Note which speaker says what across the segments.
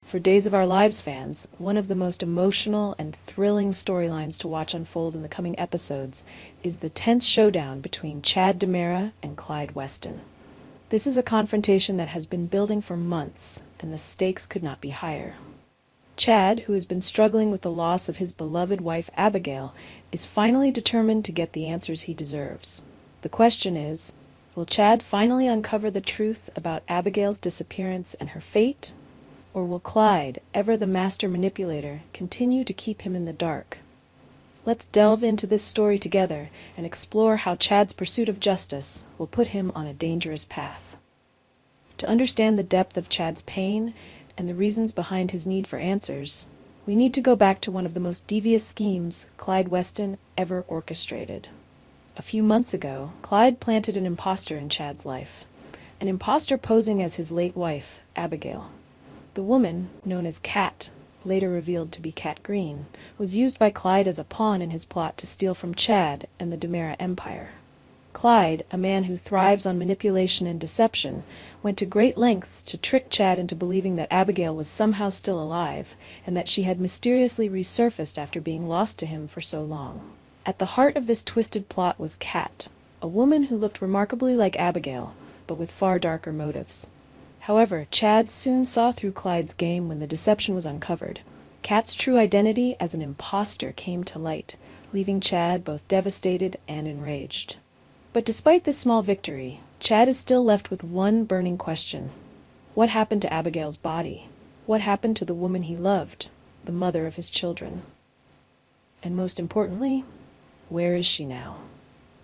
Speaker 1: For Days of Our Lives fans, one of the most emotional and thrilling storylines to watch unfold in the coming episodes is the tense showdown between DiMera and Clyde Weston. This is a confrontation that has been building for months, and the stakes could not be higher. Chad, who has been struggling with the loss of his beloved wife Abigail, is finally determined to get the answers he deserves. The question is, will Chad finally uncover the truth about Abigail's disappearance and her fate? Or will Clyde, ever the master manipulator, continue to keep him in the dark? Let's delve into this story together and explore how Chad's pursuit of justice will put him on a dangerous path. To understand the depth of Chad's pain and the reasons behind his need for answers, we need to go back to one of the most devious schemes Clyde Weston ever orchestrated. A few months ago, Clyde planted an imposter in Chad's life, an imposter posing as his late wife, Abigail. The woman, known as Cat, later revealed to be Cat Green, was used by Clyde as a pawn in his plot to steal from Chad and the DiMera Empire. Clyde, a man who thrives on manipulation and deception, went to great lengths to trick Chad into believing that Abigail was somehow still alive, and that she had mysteriously resurfaced after being lost to him for so long. At the heart of this twisted plot was Cat, a woman who looked remarkably like Abigail, but with far darker motives. However, Chad soon saw through Clyde's game when the deception was uncovered. Cat's true identity as an imposter came to light, leaving Chad both devastated and enraged. But despite this small victory, Chad is still left with one burning question. What happened to Abigail's body? What happened to the woman he loved, the mother of his children? And most importantly, where is she now?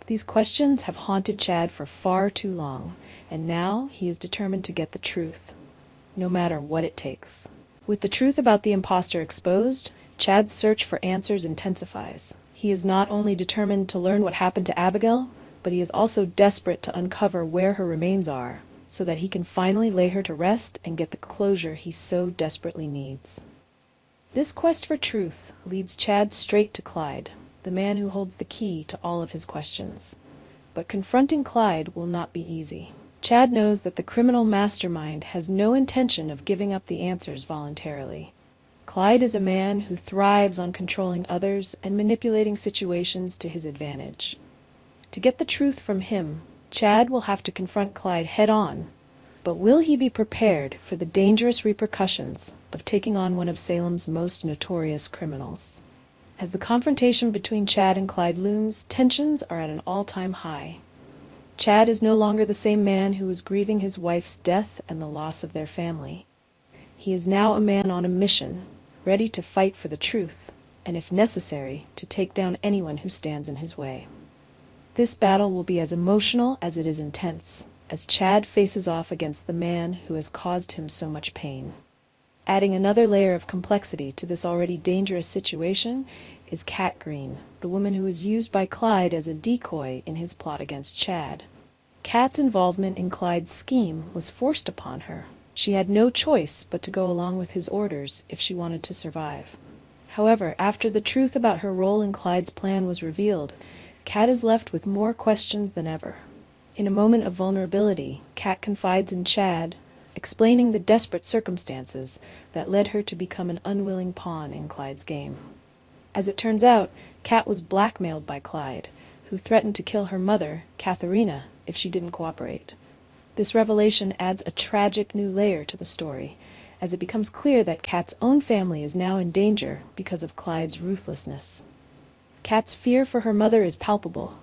Speaker 1: These questions have haunted Chad for far too long, and now he is determined to get the truth, no matter what it takes. With the truth about the imposter exposed, Chad's search for answers intensifies. He is not only determined to learn what happened to Abigail, but he is also desperate to uncover where her remains are, so that he can finally lay her to rest and get the closure he so desperately needs. This quest for truth leads Chad straight to Clyde, the man who holds the key to all of his questions. But confronting Clyde will not be easy. Chad knows that the criminal mastermind has no intention of giving up the answers voluntarily. Clyde is a man who thrives on controlling others and manipulating situations to his advantage. To get the truth from him, Chad will have to confront Clyde head-on. But will he be prepared for the dangerous repercussions of taking on one of Salem's most notorious criminals? As the confrontation between Chad and Clyde looms, tensions are at an all-time high. Chad is no longer the same man who was grieving his wife's death and the loss of their family. He is now a man on a mission, ready to fight for the truth, and if necessary, to take down anyone who stands in his way. This battle will be as emotional as it is intense, as Chad faces off against the man who has caused him so much pain. Adding another layer of complexity to this already dangerous situation is Cat Green, the woman who was used by Clyde as a decoy in his plot against Chad. Cat's involvement in Clyde's scheme was forced upon her. She had no choice but to go along with his orders if she wanted to survive. However, after the truth about her role in Clyde's plan was revealed, Cat is left with more questions than ever. In a moment of vulnerability, Cat confides in Chad, explaining the desperate circumstances that led her to become an unwilling pawn in Clyde's game. As it turns out, Cat was blackmailed by Clyde, who threatened to kill her mother, Katharina, if she didn't cooperate. This revelation adds a tragic new layer to the story, as it becomes clear that Cat's own family is now in danger because of Clyde's ruthlessness. Cat's fear for her mother is palpable,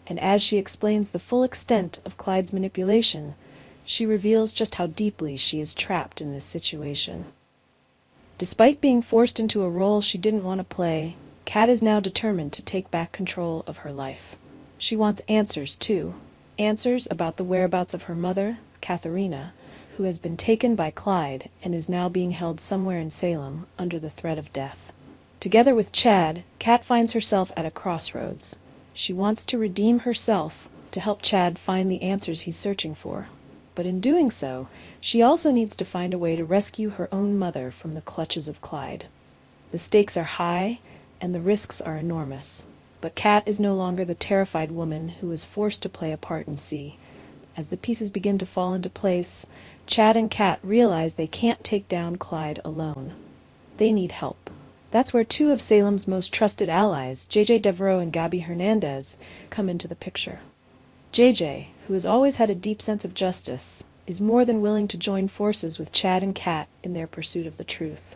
Speaker 1: and as she explains the full extent of Clyde's manipulation, she reveals just how deeply she is trapped in this situation. Despite being forced into a role she didn't want to play, Cat is now determined to take back control of her life. She wants answers, too. Answers about the whereabouts of her mother, Katharina, who has been taken by Clyde and is now being held somewhere in Salem under the threat of death. Together with Chad, Cat finds herself at a crossroads. She wants to redeem herself to help Chad find the answers he's searching for. But in doing so, she also needs to find a way to rescue her own mother from the clutches of Clyde. The stakes are high, and the risks are enormous. But Cat is no longer the terrified woman who was forced to play a part in C. As the pieces begin to fall into place, Chad and Kat realize they can't take down Clyde alone. They need help. That's where two of Salem's most trusted allies, JJ Devereaux and Gabby Hernandez, come into the picture. JJ, who has always had a deep sense of justice, is more than willing to join forces with Chad and Kat in their pursuit of the truth.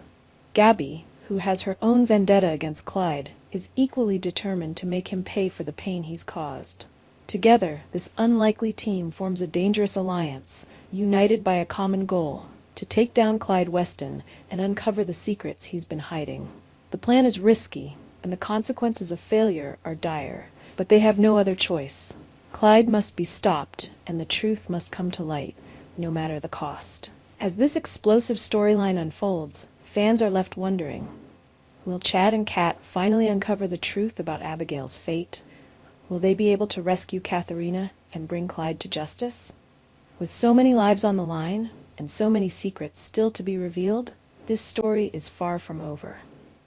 Speaker 1: Gabby, who has her own vendetta against Clyde, is equally determined to make him pay for the pain he's caused. Together, this unlikely team forms a dangerous alliance, united by a common goal: to take down Clyde Weston and uncover the secrets he's been hiding. The plan is risky, and the consequences of failure are dire, but they have no other choice. Clyde must be stopped, and the truth must come to light, no matter the cost. As this explosive storyline unfolds, fans are left wondering, will Chad and Kat finally uncover the truth about Abigail's fate? Will they be able to rescue Katharina and bring Clyde to justice? With so many lives on the line, and so many secrets still to be revealed, this story is far from over.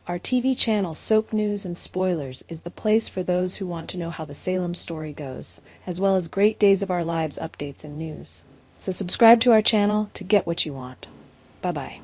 Speaker 1: Our TV channel Soap News and Spoilers is the place for those who want to know how the Salem story goes, as well as great Days of Our Lives updates and news. So subscribe to our channel to get what you want. Bye-bye.